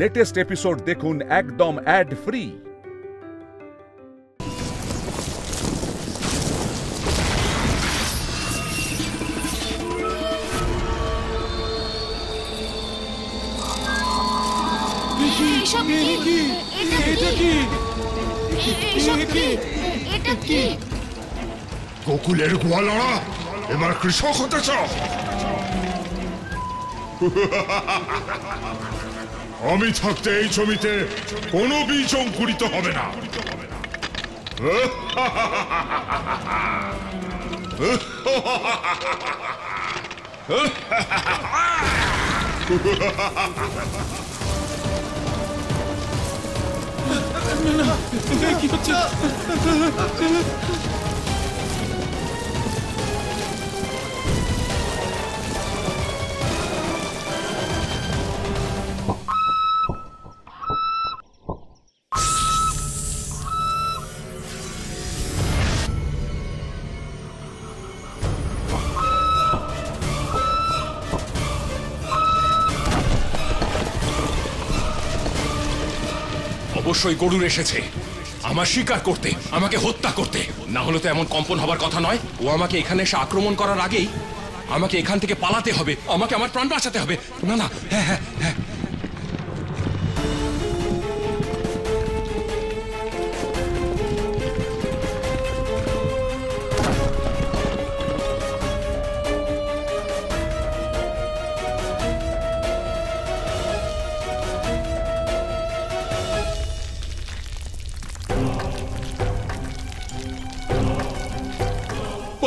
Latest episode দেখুন একদম add free. গোকুলের গোয়ালরা এবার কৃষক হতে চাও? আমি থাকতে এই জমিতে কোনো বীজ অঙ্কুরিত হবে না। কি হচ্ছে? অবশ্যই গরুর এসেছে আমার শিকার করতে, আমাকে হত্যা করতে। না হলে তো এমন কম্পন হবার কথা নয়। ও আমাকে এখানে এসে আক্রমণ করার আগেই আমাকে এখান থেকে পালাতে হবে, আমাকে আমার প্রাণ বাঁচাতে হবে। না না, হ্যাঁ হ্যাঁ হ্যাঁ।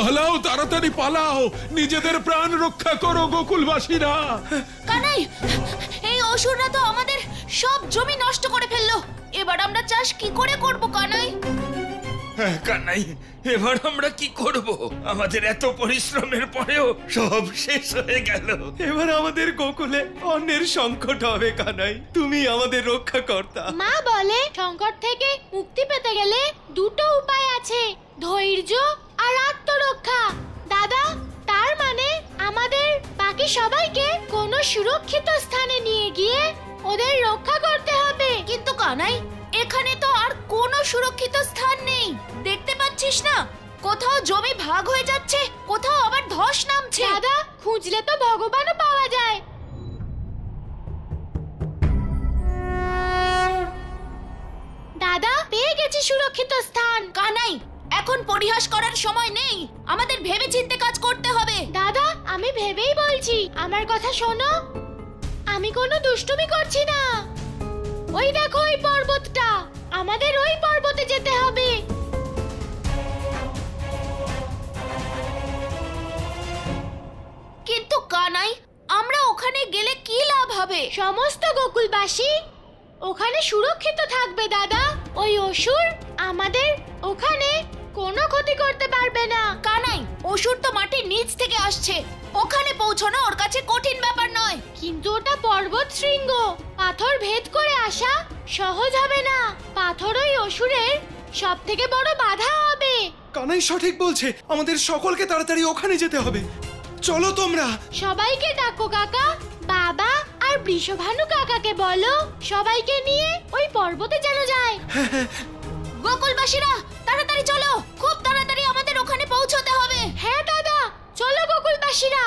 পালাও, তাড়াতাড়ি পালাও, নিজেদের প্রাণ রক্ষা করো গোকুলবাসীরা। কানাই, এই অসুররা তো আমাদের সব জমি নষ্ট করে ফেললো। এবার আমরা চাষ কি করে করব কানাই? কানাই, এবার আমরা কি করব? আমাদের এত পরিশ্রমের পরেও সব শেষ হয়ে গেল। এবার আমাদের গোকুলে অন্যের সংকট হবে কানাই, তুমি আমাদের রক্ষাকর্তা। মা বলে সংকট থেকে মুক্তি পেতে গেলে দুটো উপায় আছে, ধৈর্য আর আত্মরক্ষা। দাদা, তার মানে আমাদের বাকি সবাইকে কোনো সুরক্ষিত স্থানে নিয়ে গিয়ে ওদের রক্ষা করতে হবে। কিন্তু কানাই, এখানে তো আর কোনো সুরক্ষিত স্থান নেই। দেখতে পাচ্ছিস না, কোথাও জমি ভাগ হয়ে যাচ্ছে, কোথাও আবার ধস নামছে। দাদা, খুঁজলে তো ভগবানও পাওয়া যায়। দাদা, পেয়ে গেছি সুরক্ষিত স্থান। কানাই, এখন পরিহাস করার সময় নেই, আমাদের ভেবেচিন্তে কাজ করতে হবে। দাদা, আমি ভেবেই বলছি, আমার কথা শোনো। আমি কোনো দুষ্টুমি করছি না। ওই দেখো ওই পর্বতটা, আমাদের ওই পর্বতে যেতে হবে। কিন্তু কানাই, আমরা ওখানে গেলে কি লাভ হবে? সমস্ত গোকুলবাসী ওখানে সুরক্ষিত থাকবে দাদা। ওই অসুর আমাদের ওখানে কোনো ক্ষতি করতে পারবে না। কানাই, অসুর তো মাটির নিচ থেকে আসছে, ওখানে পৌঁছানো ওর কাছে কঠিন ব্যাপার নয়। কিন্তু ওটা পর্বত শৃঙ্গ, পাথর ভেদ করে আসা সহজ হবে না। পাথর ওই অসুরের সব থেকে বড় বাধা হবে। কানাই সঠিক বলছে, আমাদের সকলকে তাড়াতাড়ি ওখানে যেতে হবে। চলো তোমরা। সবাইকে ডাকো কাকা, বাবা আর বৃষভানু কাকাকে বলো সবাইকে নিয়ে ওই পর্বতে যেন যায়। গোকুলবাসীরা তাড়াতাড়ি চলো, খুব তাড়াতাড়ি আমাদের ওখানে পৌঁছতে হবে। হ্যাঁ দাদা, চলো গোকুলবাসীরা।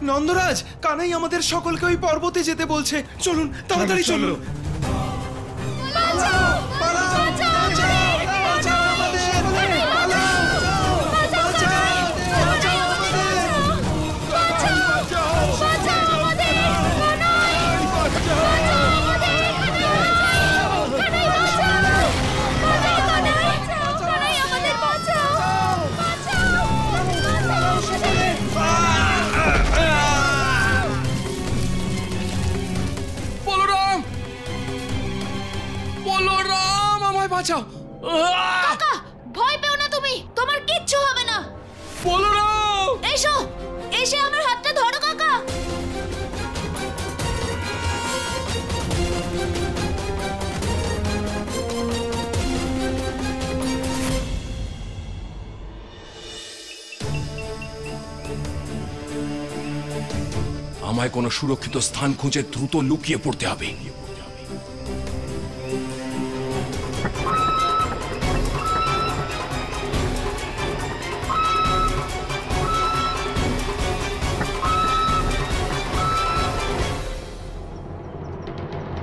নন্দরাজ, কানাই আমাদের সকলকে ওই পর্বতে যেতে বলছে, চলুন তাড়াতাড়ি চলুন। বাঁচাও। কাকা, ভয় পেও না তুমি, তোমার কিচ্ছু হবে না। বলরাম, এসো, এসে আমার হাতটা ধরো কাকা। আমায় কোনো সুরক্ষিত স্থান খুঁজে দ্রুত লুকিয়ে পড়তে হবে।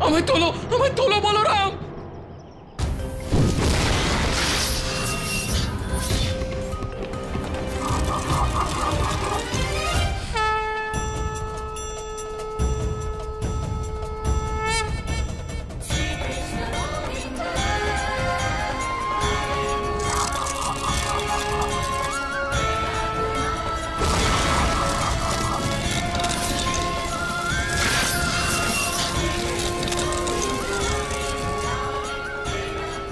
আমায় তোলো বলরাম।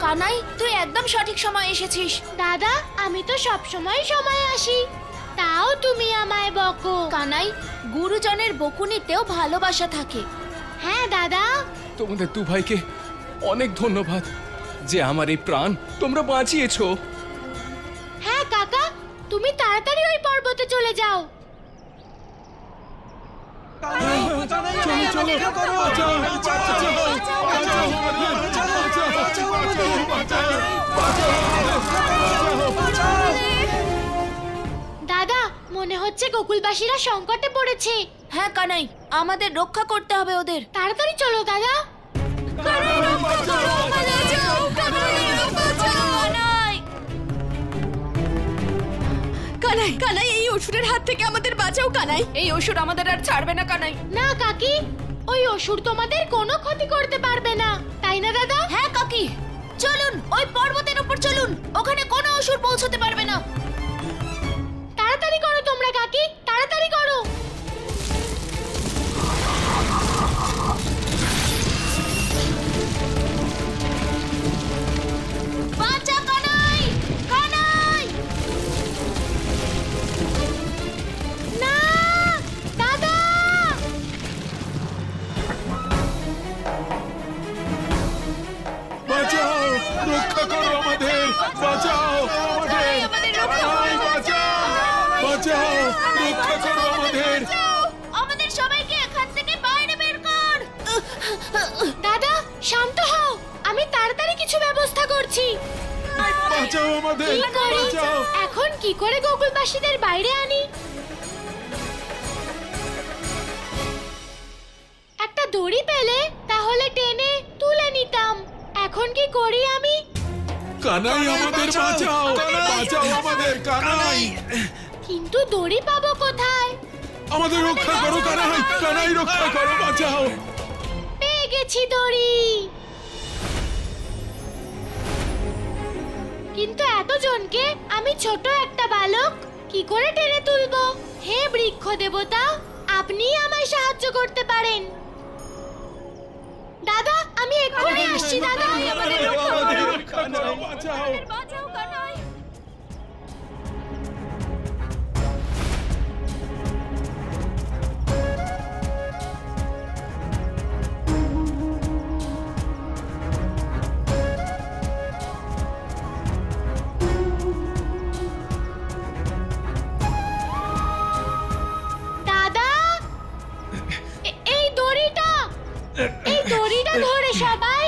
কানাই, তুই একদম সঠিক সময় এসেছিস। দাদা, আমি তো সব সময় আসি, তাও তুমি আমায় বকো। কানাই, গুরুজনের বকুনিতেও ভালোবাসা থাকে। হ্যাঁ দাদা। তোমাদের দু ভাইকে অনেক ধন্যবাদ যে আমার এই প্রাণ তোমরা বাঁচিয়েছো। হ্যাঁ কাকা, তুমি তাড়াতাড়ি ওই পর্বতে চলে যাও। দাদা, মনে হচ্ছে গোকুলবাসীরা সংকটে পড়েছে। হ্যাঁ কানাই, আমাদের রক্ষা করতে হবে ওদের। তাড়াতাড়ি চলো দাদা। কানাই, কানাই, এই অসুরের হাত থেকে আমাদের বাঁচাও কানাই। এই অসুর আমাদের আর ছাড়বে না কানাই। না কাকি, ওই অসুর তোমাদের কোনো ক্ষতি করতে পারবে না, তাই না দাদা? হ্যাঁ কাকি, চলুন ওই পর্বতের উপর চলুন, ওখানে কোনো অসুর পৌঁছতে পারবে না। তাড়াতাড়ি করো তোমরা কাকি, তাড়াতাড়ি করো। বাঁচা কানাই, কানাই। না দাদা, বাঁচাও, রক্ষা করো আমাদের, বাঁচাও আমাদের, কানাই, বাঁচাও, রক্ষা করো আমাদের। আমাদের সবাইকে এখান থেকে বাইরে বের কর। দাদা শান্ত হও, আমি তাড়াতাড়ি কিছু ব্যবস্থা করছি। বাঁচাও আমাদের, কি করি? বাঁচাও। এখন কি করে গোকুলবাসীদের বাইরে আনি? একটা দড়ি পেলে তাহলে টেনে তুলে নিতাম। এখন কি করি আমি? কানাই, আমাদের বাঁচাও, বাঁচাও আমাদের, কানাই। কিন্তু দড়ি পাবো কোথায়? আমাদের রক্ষা করো কানাই, কানাই রক্ষা করো, বাঁচাও। পেয়ে গেছি দড়ি। কিন্তু এতজনকে আমি ছোট একটা বালক কি করে টেনে তুলবো? হে বৃক্ষ দেবতা, আপনি আমায় সাহায্য করতে পারেন। দাদা, আমি এক্ষুনি আসছি দাদা। আমাদের রক্ষা করো, বাঁচাও। বাঁচাও কানাই। দাদা, এই দড়িটা ধরে সবাই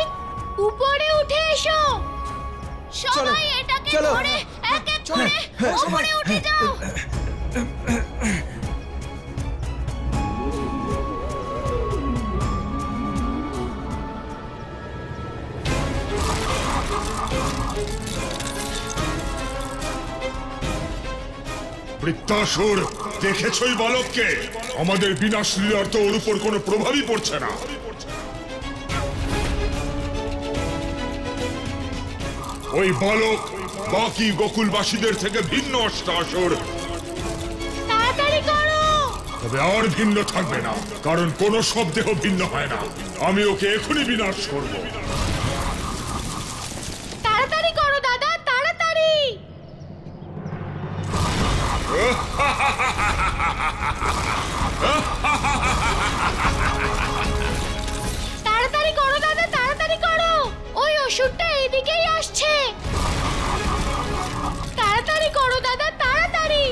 উপরে উঠে এসো। সবাই এটাকে ধরে এক এক করে উপরে উঠে যাও। বৃত্তাসুর, দেখেছই বালককে? আমাদের বিনাশ লীলার তো ওর উপর কোনো প্রভাবই পড়ছে না। ওই বালক বাকি গোকুলবাসীদের থেকে ভিন্ন অষ্টাসুর। তাড়াতাড়ি করো। তবে আর ভিন্ন থাকবে না, কারণ কোন সব দেহ ভিন্ন হয় না। আমি ওকে এখনই বিনাশ করব। তাড়াতাড়ি করো দাদা, তাড়াতাড়ি। তাড়াতাড়ি করো দাদা, তাড়াতাড়ি করো। ওই অসুরটা এইদিকেই আসছে। তাড়াতাড়ি করো দাদা, তাড়াতাড়ি।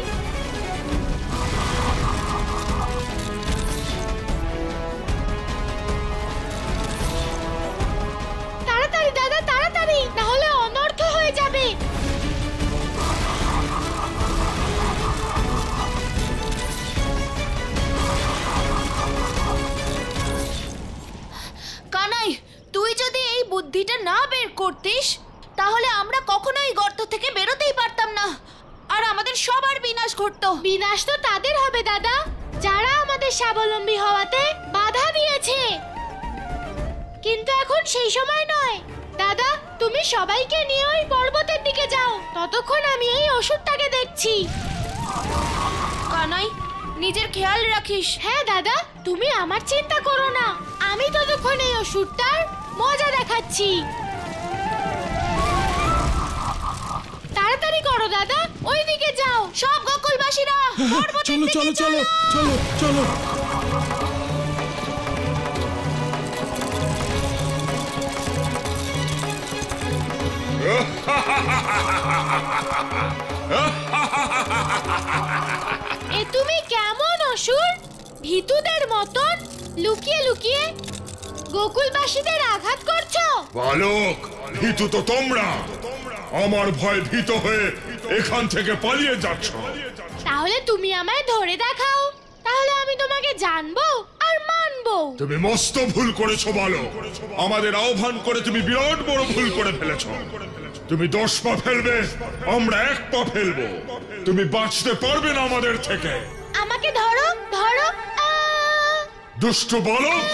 বুদ্ধিটা না বের করতিস তাহলে আমরা কখনোই গর্ত থেকে বেরোতেই পারতাম না, আর আমাদের সবার বিনাশ ঘটতো। বিনাশ তো তাদের হবে দাদা, যারা আমাদের স্বাবলম্বী হওয়াতে বাধা দিয়েছে। কিন্তু এখন সেই সময় নয়। দাদা, তুমি সবাইকে নিয়ে ওই পর্বতের দিকে যাও, ততক্ষণ আমি এই ওষুধটাকে দেখছি। কানাই, নিজের খেয়াল রাখিস। হ্যাঁ দাদা, তুমি আমার চিন্তা করো না, আমি ততক্ষণ এই ওষুধটার মজা দেখাচ্ছি। তাড়াতাড়ি করো দাদা, ওই দিকে যাও। সব গোকুলবাসীরা পর্বতের চলো দিকে চলো চলো চলো চলো। এ তুমি কেমন অসুর, ভীতুদের মতন লুকিয়ে লুকিয়ে গোকুলবাসীদের আঘাত করছো? বালক, ভীতু তো তোমরা। আমার ভয় ভীত হয়ে এখান থেকে পালিয়ে যাচ্ছ। তাহলে তুমি আমায় ধরে দেখাও, তাহলে আমি তোমাকে জানবো আর মানবো। তুমি মস্ত ভুল করেছো বালক। আমাদের আহ্বান করে তুমি বিরাট বড় ভুল করে ফেলেছো। তুমি 10 পা ফেলবে, আমরা 1 পা ফেলবো। তুমি বাঁচতে পারবে না আমাদের থেকে। আমাকে ধরো ধরো। দুষ্ট বালক!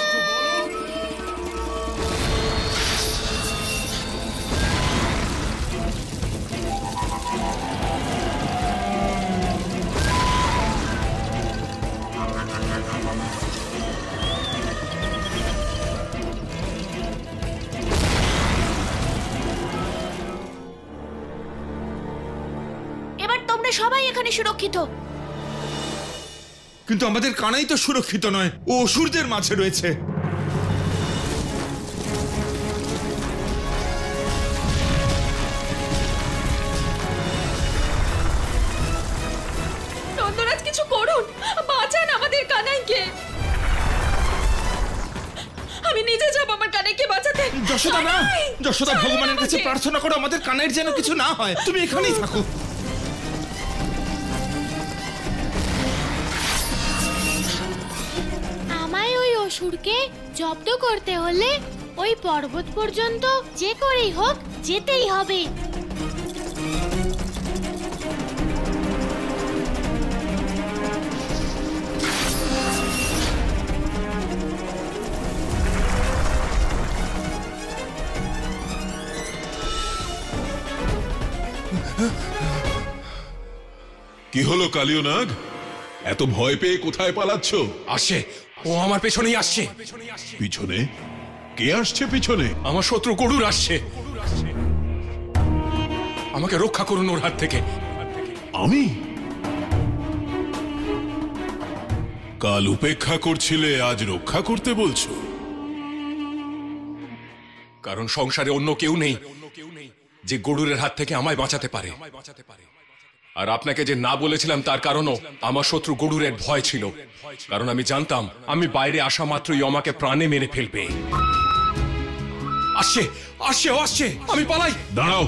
এবার তোমরা সবাই এখানে সুরক্ষিত। কিন্তু আমাদের কানাই তো সুরক্ষিত নয়, ও অসুরদের মাঝে রয়েছে। নন্দরাজ, কিছু করুন, বাঁচান আমাদের কানাইকে। আমি নিজে যাব আমার কানাইকে বাঁচাতে। যশোদা না, যশোদা, ভগবানের কাছে প্রার্থনা করো আমাদের কানাইয়ের যেন কিছু না হয়। তুমি এখানেই থাকো। আমায় ওই অসুরকে জব্দ করতে হলে ওই পর্বত পর্যন্ত যে করেই হোক যেতেই হবে। কি হলো কালিও নাগ, এত ভয় পেয়ে কোথায় পালাচ্ছ? আসছে, ও আমার পেছনেই আসছে। পিছনে? কে আসছে পিছনে? আমার শত্রু গরুর আসছে। আমাকে রক্ষা করুন ওর হাত থেকে। আমি? কাল উপেক্ষা করছিলে, আজ রক্ষা করতে বলছো? কারণ সংসারে অন্য কেউ নেই যে গরুরের হাত থেকে আমায় বাঁচাতে পারে। আর আপনাকে যে না বলেছিলাম তার কারণও আমার শত্রু গরুরের ভয় ছিল, কারণ আমি জানতাম আমি বাইরে আসা মাত্রই আমাকে প্রাণে মেরে ফেলবে। আসছে আসছে ও আসছে, আমি পালাই। দাঁড়াও,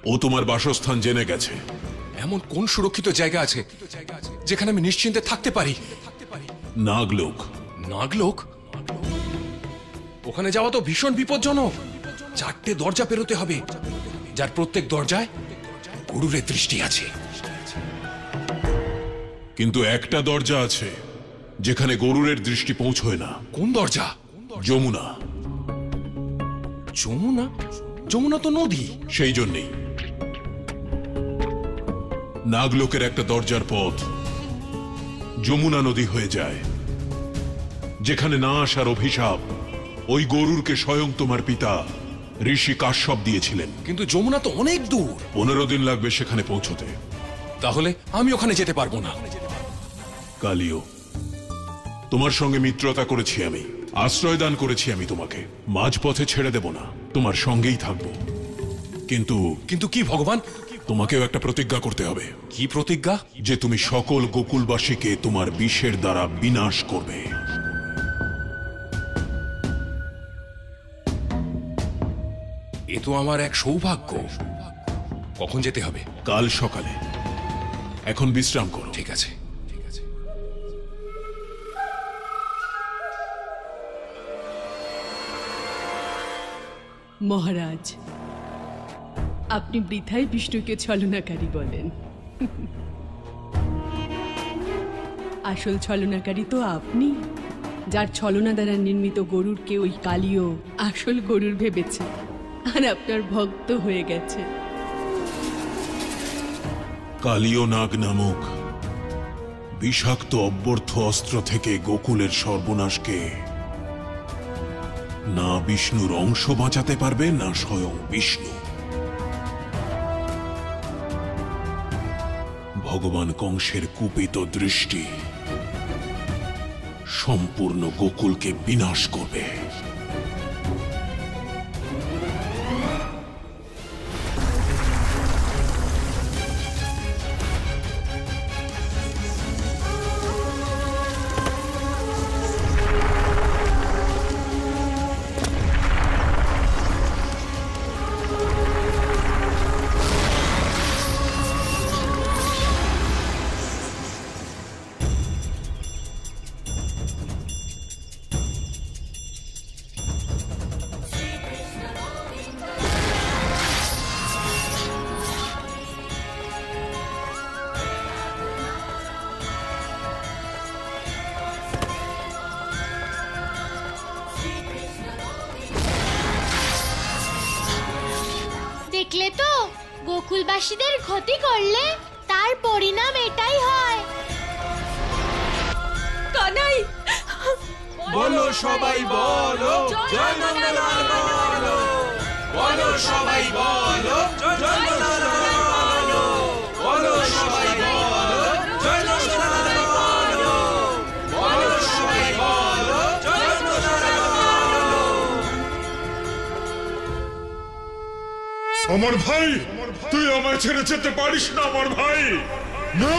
ও তোমার বাসস্থান জেনে গেছে। এমন কোন সুরক্ষিত জায়গা আছে যেখানে আমি নিশ্চিন্তে থাকতে পারি? নাগলোক। নাগলোক? ওখানে যাওয়া তো ভীষণ বিপজ্জনক। 4টে দরজা পেরোতে হবে, যার প্রত্যেক দরজায় গরুরের দৃষ্টি আছে। কিন্তু একটা দরজা আছে যেখানে গরুরের দৃষ্টি পৌঁছয় না। কোন দরজা? যমুনা। যমুনা? যমুনা তো নদী। সেই জন্যেই নাগলোকের একটা দরজার পথ যমুনা নদী হয়ে যায়, যেখানে না আসার অভিশাপ ওই গরুরকে স্বয়ং তোমার পিতা ঋষি কাশ্যপ দিয়েছিলেন। কিন্তু যমুনা তো অনেক দূর। 15 দিন লাগবে সেখানে পৌঁছতে। তাহলে আমি ওখানে যেতে পারবো না। কালিও, তোমার সঙ্গে মিত্রতা করেছি আমি, আশ্রয় দান করেছি আমি তোমাকে, মাঝপথে ছেড়ে দেব না, তোমার সঙ্গেই থাকবো। কিন্তু কি ভগবান? তোমাকেও একটা প্রতিজ্ঞা করতে হবে। কি প্রতিজ্ঞা? যে তুমি সকল গোকুলবাসীকে তোমার বিষের দ্বারা বিনাশ করবে। এ তো আমার এক সৌভাগ্য। কখন যেতে হবে? কাল সকালে। এখন বিশ্রাম করো। ঠিক আছে। মহারাজ, আপনি বৃথাই বিষ্ণুকে ছলনাকারী বলেন। আসল ছলনাকারী তো আপনি, যার ছলনা দ্বারা নির্মিত গরুরকে ওই কালীও আসল গরুর ভেবেছে আর আপনার ভক্ত হয়ে গেছে। কালীয় নাগ নামক বিষাক্ত অব্যর্থ অস্ত্র থেকে গোকুলের সর্বনাশকে না বিষ্ণুর অংশ বাঁচাতে পারবে, না স্বয়ং বিষ্ণু। ভগবান কংসের কুপিত দৃষ্টি সম্পূর্ণ গোকুলকে বিনাশ করবে। দেখলে তো, গোকুলবাসীদের ক্ষতি করলে তার পরিণাম এটাই হয়। কানাই, বলো সবাই বলো, জয় নন্দলাল বলো, বলো সবাই বলো, জয় নন্দলাল বলো, বলো সবাই বলো, জয় নন্দলাল বলো, বলো সবাই বলো, জয় নন্দলাল বলো। আমার ভাই, তুই আমায় ছেড়ে যেতে পারিস না আমার ভাই, না।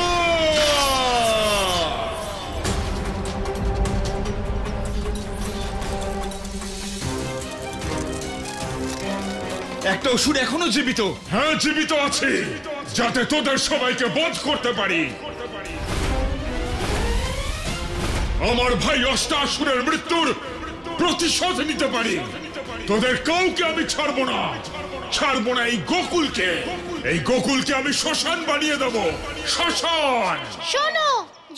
একটা অসুর এখনো জীবিত। হ্যাঁ, জীবিত আছে, যাতে তোদের সবাইকে বধ করতে পারি। আমার ভাই অষ্টাসুরের মৃত্যুর প্রতিশোধ নিতে পারি। তোদের কাউকে আমি ছাড়বো না, ছাড়বো না এই গোকুলকে। এই গোকুলকে আমি শ্মশান বানিয়ে দেব, শ্মশান। শোনো,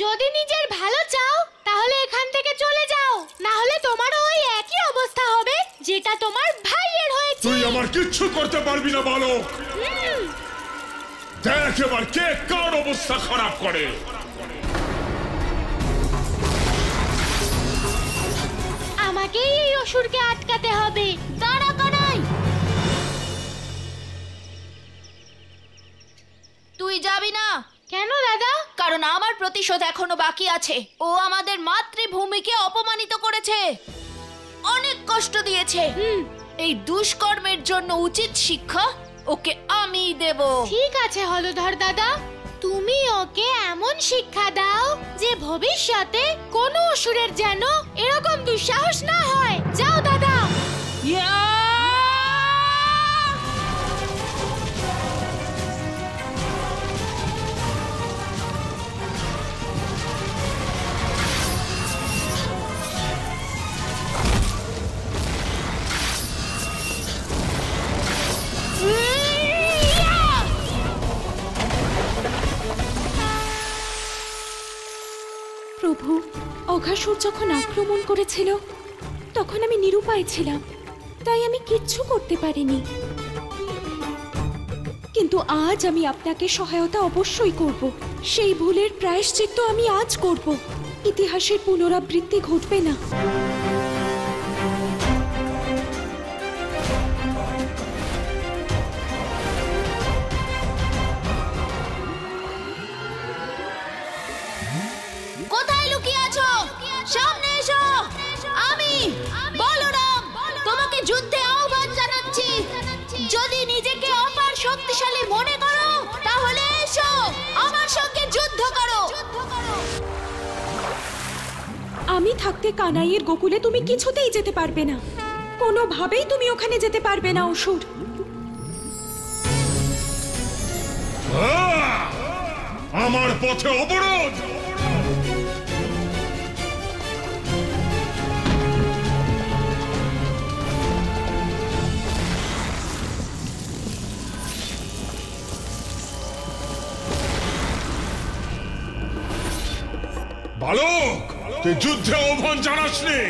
যদি নিজের ভালো চাও তাহলে এখান থেকে চলে যাও, না হলে তোমারও ওই একই অবস্থা হবে যেটা তোমার ভাইয়ের হয়েছে। তুই আমার কিচ্ছু করতে পারবি না বালক। দেখ এবার কে কার অবস্থা খারাপ করে। আমাকেই এই অসুরকে আটকাতে হবে। দাঁড়া কানাই, তুই যাবি না। কেন দাদা? কারণ আমার প্রতিশোধ এখনো বাকি আছে। ও আমাদের মাতৃভূমিকে অপমানিত করেছে, অনেক কষ্ট দিয়েছে। এই দুষ্কর্মের জন্য উচিত শিক্ষা ওকে আমি দেব। ঠিক আছে হলধর দাদা, তুমি ওকে এমন শিক্ষা দাও যে ভবিষ্যতে কোনো অসুরের যেন এরকম দুঃসাহস না হয়। যাও দাদা। প্রভু, অঘাসুর যখন আক্রমণ করেছিল তখন আমি নিরুপায় ছিলাম, তাই আমি কিচ্ছু করতে পারিনি। কিন্তু আজ আমি আপনাকে সহায়তা অবশ্যই করব। সেই ভুলের প্রায়শ্চিত্ত আমি আজ করব। ইতিহাসের পুনরাবৃত্তি ঘটবে না। কোথায় লুকিয়ে আছো? সামনে এসো। আমি বলরাম তোমাকে যুদ্ধে আহ্বান জানাচ্ছি। যদি নিজেকে অপার শক্তিশালী মনে করো তাহলে এসো, আমার সঙ্গে যুদ্ধ করো। আমি থাকতে কানাইয়ের গোকুলে তুমি কিছুতেই যেতে পারবে না। কোনোভাবেই তুমি ওখানে যেতে পারবে না অসুর। আমার পথে অবরোধ। তুই যুদ্ধে আহ্বান জানাসনি,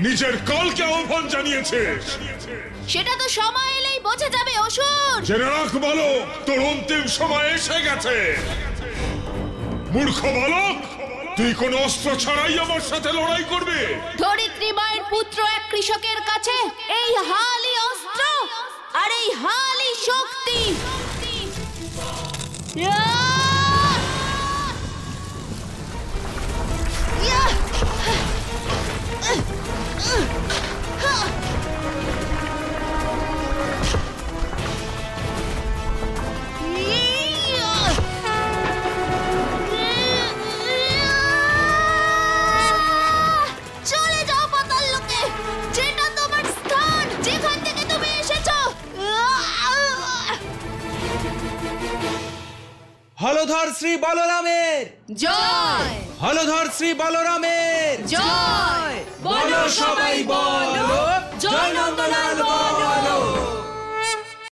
নিজের কালকে আহ্বান জানিয়েছিস। সেটা তো সময় এলেই বোঝা যাবে অসুর। জেনে রাখ বালক, তোর অন্তিম সময় এসে গেছে। মূর্খ বালক, তুই কোন অস্ত্র ছাড়াই আমার সাথে লড়াই করবি? ধরিত্রী মায়ের পুত্র এক কৃষকের কাছে এই হালই অস্ত্র আর এই হালই শক্তি। চলে যাও পাতাল লোকে, যেটা তোমার স্থান, যেখান থেকে তুমি এসেছো। হলধর শ্রী বলরামের জয়, হলধর শ্রী বলরামের জয়। বলো সবাই বলো, জয় নন্দলাল বলো।